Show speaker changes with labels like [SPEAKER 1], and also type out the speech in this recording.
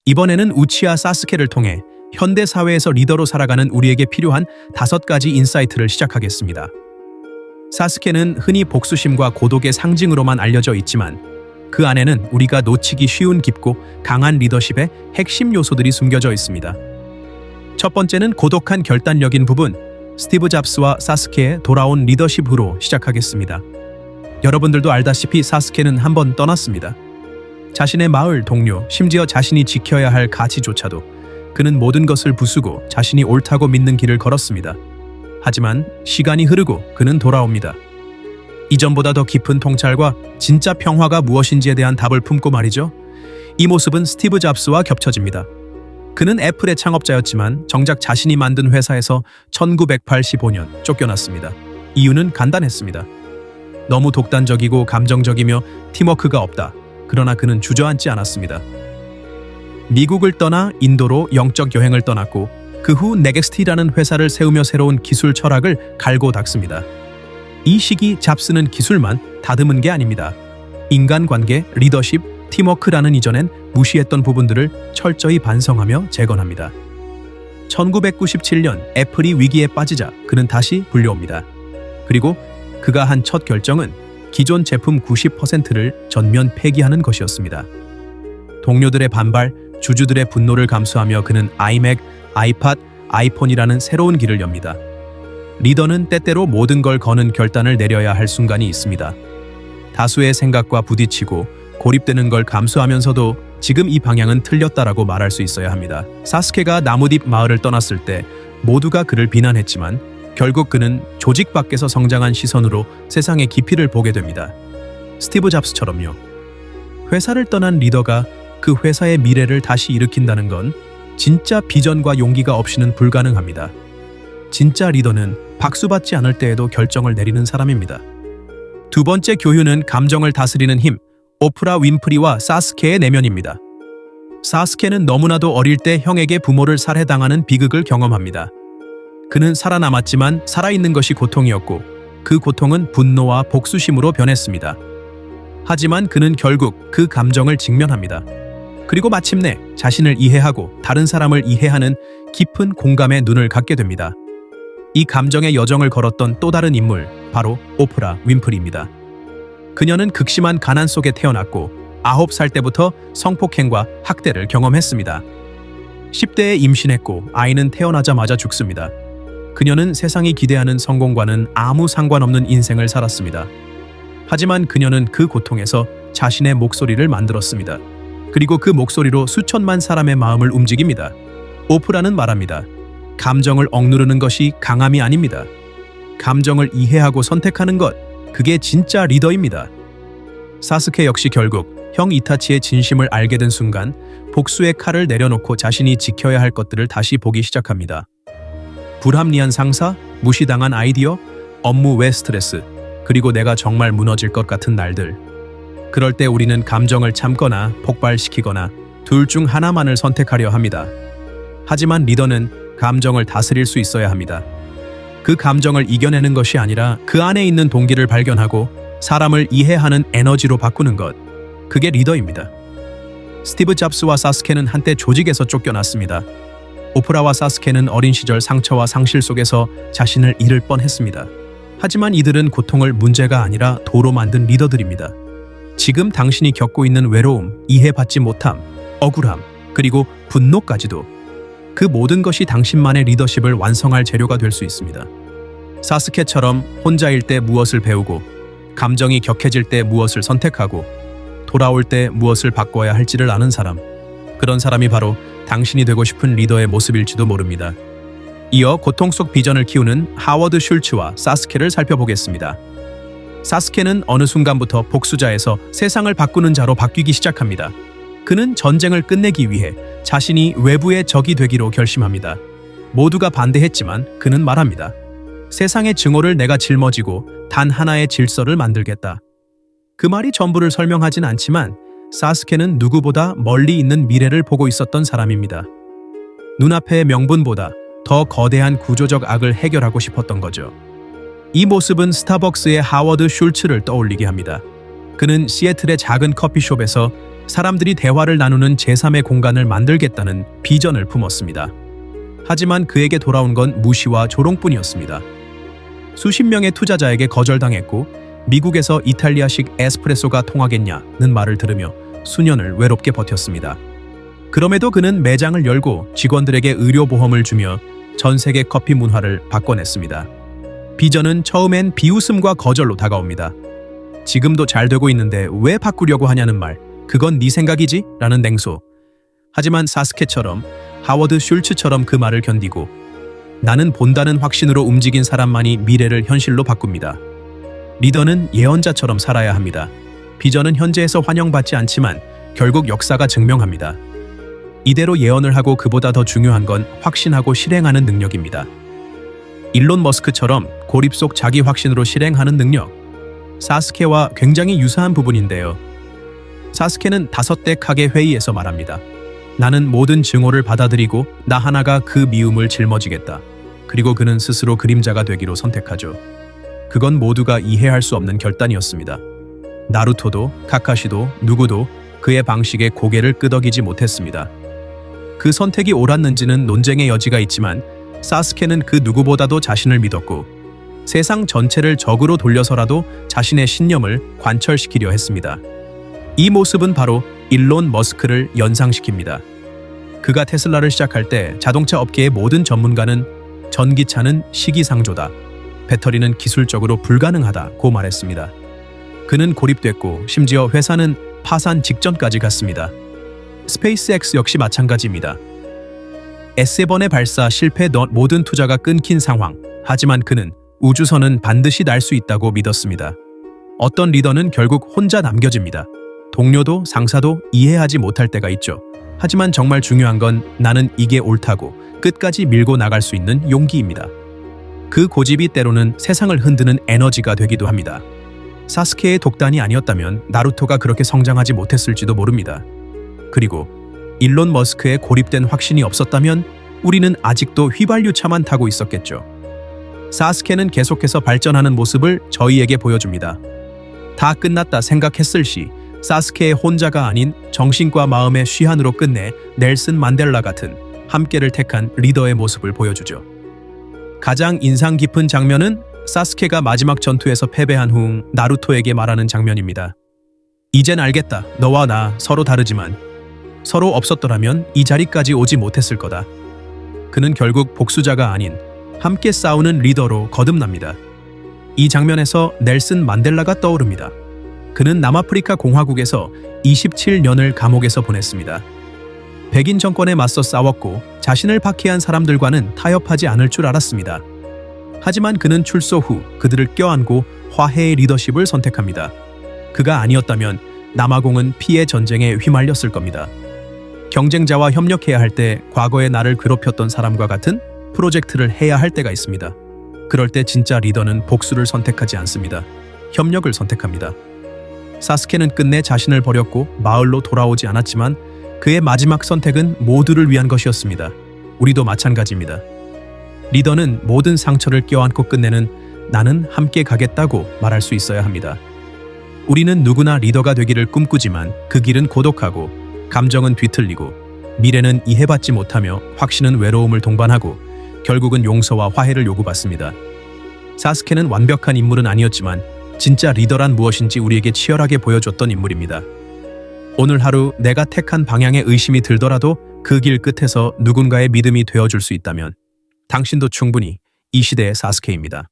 [SPEAKER 1] 이번에는 우치하 사스케를 통해 현대 사회에서 리더로 살아가는 우리에게 필요한 5가지 인사이트를 시작하겠습니다. 사스케는 흔히 복수심과 고독의 상징으로만 알려져 있지만 그 안에는 우리가 놓치기 쉬운 깊고 강한 리더십의 핵심 요소들이 숨겨져 있습니다. 첫 번째는 고독한 결단력인 부분, 스티브 잡스와 사스케의 돌아온 리더십으로 시작하겠습니다. 여러분들도 알다시피 사스케는 한번 떠났습니다. 자신의 마을, 동료, 심지어 자신이 지켜야 할 가치조차도 그는 모든 것을 부수고 자신이 옳다고 믿는 길을 걸었습니다. 하지만 시간이 흐르고 그는 돌아옵니다. 이전보다 더 깊은 통찰과 진짜 평화가 무엇인지에 대한 답을 품고 말이죠. 이 모습은 스티브 잡스와 겹쳐집니다. 그는 애플의 창업자였지만 정작 자신이 만든 회사에서 1985년 쫓겨났습니다. 이유는 간단했습니다. 너무 독단적이고 감정적이며 팀워크가 없다. 그러나 그는 주저앉지 않았습니다. 미국을 떠나 인도로 영적 여행을 떠났고 그 후 네게스티라는 회사를 세우며 새로운 기술 철학을 갈고 닦습니다. 이 시기 잡스는 기술만 다듬은 게 아닙니다. 인간관계, 리더십, 팀워크라는 이전엔 무시했던 부분들을 철저히 반성하며 재건합니다. 1997년 애플이 위기에 빠지자 그는 다시 불려옵니다. 그리고 그가 한 첫 결정은 기존 제품 90%를 전면 폐기하는 것이었습니다. 동료들의 반발, 주주들의 분노를 감수하며 그는 아이맥, 아이팟, 아이폰이라는 새로운 길을 엽니다. 리더는 때때로 모든 걸 거는 결단을 내려야 할 순간이 있습니다. 다수의 생각과 부딪히고 고립되는 걸 감수하면서도 지금 이 방향은 틀렸다라고 말할 수 있어야 합니다. 사스케가 나무딥 마을을 떠났을 때 모두가 그를 비난했지만 결국 그는 조직 밖에서 성장한 시선으로 세상의 깊이를 보게 됩니다. 스티브 잡스처럼요. 회사를 떠난 리더가 그 회사의 미래를 다시 일으킨다는 건 진짜 비전과 용기가 없이는 불가능합니다. 진짜 리더는 박수받지 않을 때에도 결정을 내리는 사람입니다. 두 번째 교훈은 감정을 다스리는 힘, 오프라 윈프리와 사스케의 내면입니다. 사스케는 너무나도 어릴 때 형에게 부모를 살해당하는 비극을 경험합니다. 그는 살아남았지만 살아있는 것이 고통이었고 그 고통은 분노와 복수심으로 변했습니다. 하지만 그는 결국 그 감정을 직면합니다. 그리고 마침내 자신을 이해하고 다른 사람을 이해하는 깊은 공감의 눈을 갖게 됩니다. 이 감정의 여정을 걸었던 또 다른 인물, 바로 오프라 윈프리입니다. 그녀는 극심한 가난 속에 태어났고 9살 때부터 성폭행과 학대를 경험했습니다. 10대에 임신했고 아이는 태어나자마자 죽습니다. 그녀는 세상이 기대하는 성공과는 아무 상관없는 인생을 살았습니다. 하지만 그녀는 그 고통에서 자신의 목소리를 만들었습니다. 그리고 그 목소리로 수천만 사람의 마음을 움직입니다. 오프라는 말합니다. 감정을 억누르는 것이 강함이 아닙니다. 감정을 이해하고 선택하는 것, 그게 진짜 리더입니다. 사스케 역시 결국 형 이타치의 진심을 알게 된 순간 복수의 칼을 내려놓고 자신이 지켜야 할 것들을 다시 보기 시작합니다. 불합리한 상사, 무시당한 아이디어, 업무 외 스트레스, 그리고 내가 정말 무너질 것 같은 날들. 그럴 때 우리는 감정을 참거나 폭발시키거나 둘 중 하나만을 선택하려 합니다. 하지만 리더는 감정을 다스릴 수 있어야 합니다. 그 감정을 이겨내는 것이 아니라 그 안에 있는 동기를 발견하고 사람을 이해하는 에너지로 바꾸는 것. 그게 리더입니다. 스티브 잡스와 사스케는 한때 조직에서 쫓겨났습니다. 오프라와 사스케는 어린 시절 상처와 상실 속에서 자신을 잃을 뻔했습니다. 하지만 이들은 고통을 문제가 아니라 도로 만든 리더들입니다. 지금 당신이 겪고 있는 외로움, 이해받지 못함, 억울함, 그리고 분노까지도 그 모든 것이 당신만의 리더십을 완성할 재료가 될 수 있습니다. 사스케처럼 혼자일 때 무엇을 배우고, 감정이 격해질 때 무엇을 선택하고, 돌아올 때 무엇을 바꿔야 할지를 아는 사람, 그런 사람이 바로 당신이 되고 싶은 리더의 모습일지도 모릅니다. 이어 고통 속 비전을 키우는 하워드 슐츠와 사스케를 살펴보겠습니다. 사스케는 어느 순간부터 복수자에서 세상을 바꾸는 자로 바뀌기 시작합니다. 그는 전쟁을 끝내기 위해 자신이 외부의 적이 되기로 결심합니다. 모두가 반대했지만 그는 말합니다. 세상의 증오를 내가 짊어지고 단 하나의 질서를 만들겠다. 그 말이 전부를 설명하진 않지만 사스케는 누구보다 멀리 있는 미래를 보고 있었던 사람입니다. 눈앞의 명분보다 더 거대한 구조적 악을 해결하고 싶었던 거죠. 이 모습은 스타벅스의 하워드 슐츠를 떠올리게 합니다. 그는 시애틀의 작은 커피숍에서 사람들이 대화를 나누는 제3의 공간을 만들겠다는 비전을 품었습니다. 하지만 그에게 돌아온 건 무시와 조롱뿐이었습니다. 수십 명의 투자자에게 거절당했고 미국에서 이탈리아식 에스프레소가 통하겠냐는 말을 들으며 수년을 외롭게 버텼습니다. 그럼에도 그는 매장을 열고 직원들에게 의료보험을 주며 전 세계 커피 문화를 바꿔냈습니다. 비전은 처음엔 비웃음과 거절로 다가옵니다. 지금도 잘 되고 있는데 왜 바꾸려고 하냐는 말, 그건 네 생각이지? 라는 냉소. 하지만 사스케처럼, 하워드 슐츠처럼 그 말을 견디고 나는 본다는 확신으로 움직인 사람만이 미래를 현실로 바꿉니다. 리더는 예언자처럼 살아야 합니다. 비전은 현재에서 환영받지 않지만 결국 역사가 증명합니다. 이대로 예언을 하고 그보다 더 중요한 건 확신하고 실행하는 능력입니다. 일론 머스크처럼 고립 속 자기 확신으로 실행하는 능력. 사스케와 굉장히 유사한 부분인데요. 사스케는 5대 카게 회의에서 말합니다. 나는 모든 증오를 받아들이고 나 하나가 그 미움을 짊어지겠다. 그리고 그는 스스로 그림자가 되기로 선택하죠. 그건 모두가 이해할 수 없는 결단이었습니다. 나루토도 카카시도 누구도 그의 방식에 고개를 끄덕이지 못했습니다. 그 선택이 옳았는지는 논쟁의 여지가 있지만 사스케는 그 누구보다도 자신을 믿었고 세상 전체를 적으로 돌려서라도 자신의 신념을 관철시키려 했습니다. 이 모습은 바로 일론 머스크를 연상시킵니다. 그가 테슬라를 시작할 때 자동차 업계의 모든 전문가는 전기차는 시기상조다. 배터리는 기술적으로 불가능하다고 말했습니다. 그는 고립됐고 심지어 회사는 파산 직전까지 갔습니다. 스페이스X 역시 마찬가지입니다. S7의 발사 실패 모든 투자가 끊긴 상황. 하지만 그는 우주선은 반드시 날 수 있다고 믿었습니다. 어떤 리더는 결국 혼자 남겨집니다. 동료도 상사도 이해하지 못할 때가 있죠. 하지만 정말 중요한 건 나는 이게 옳다고 끝까지 밀고 나갈 수 있는 용기입니다. 그 고집이 때로는 세상을 흔드는 에너지가 되기도 합니다. 사스케의 독단이 아니었다면 나루토가 그렇게 성장하지 못했을지도 모릅니다. 그리고 일론 머스크의 고립된 확신이 없었다면 우리는 아직도 휘발유차만 타고 있었겠죠. 사스케는 계속해서 발전하는 모습을 저희에게 보여줍니다. 다 끝났다 생각했을 시 사스케의 혼자가 아닌 정신과 마음의 쉬한으로 끝내 넬슨 만델라 같은 함께를 택한 리더의 모습을 보여주죠. 가장 인상 깊은 장면은 사스케가 마지막 전투에서 패배한 후 나루토에게 말하는 장면입니다. 이젠 알겠다. 너와 나 서로 다르지만 서로 없었더라면 이 자리까지 오지 못했을 거다. 그는 결국 복수자가 아닌 함께 싸우는 리더로 거듭납니다. 이 장면에서 넬슨 만델라가 떠오릅니다. 그는 남아프리카 공화국에서 27년을 감옥에서 보냈습니다. 백인 정권에 맞서 싸웠고 자신을 박해한 사람들과는 타협하지 않을 줄 알았습니다. 하지만 그는 출소 후 그들을 껴안고 화해의 리더십을 선택합니다. 그가 아니었다면 남아공은 피해 전쟁에 휘말렸을 겁니다. 경쟁자와 협력해야 할 때 과거에 나를 괴롭혔던 사람과 같은 프로젝트를 해야 할 때가 있습니다. 그럴 때 진짜 리더는 복수를 선택하지 않습니다. 협력을 선택합니다. 사스케는 끝내 자신을 버렸고 마을로 돌아오지 않았지만 그의 마지막 선택은 모두를 위한 것이었습니다. 우리도 마찬가지입니다. 리더는 모든 상처를 껴안고 끝내는 나는 함께 가겠다고 말할 수 있어야 합니다. 우리는 누구나 리더가 되기를 꿈꾸지만 그 길은 고독하고 감정은 뒤틀리고 미래는 이해받지 못하며 확신은 외로움을 동반하고 결국은 용서와 화해를 요구받습니다. 사스케는 완벽한 인물은 아니었지만 진짜 리더란 무엇인지 우리에게 치열하게 보여줬던 인물입니다. 오늘 하루 내가 택한 방향에 의심이 들더라도 그 길 끝에서 누군가의 믿음이 되어줄 수 있다면 당신도 충분히 이 시대의 사스케입니다.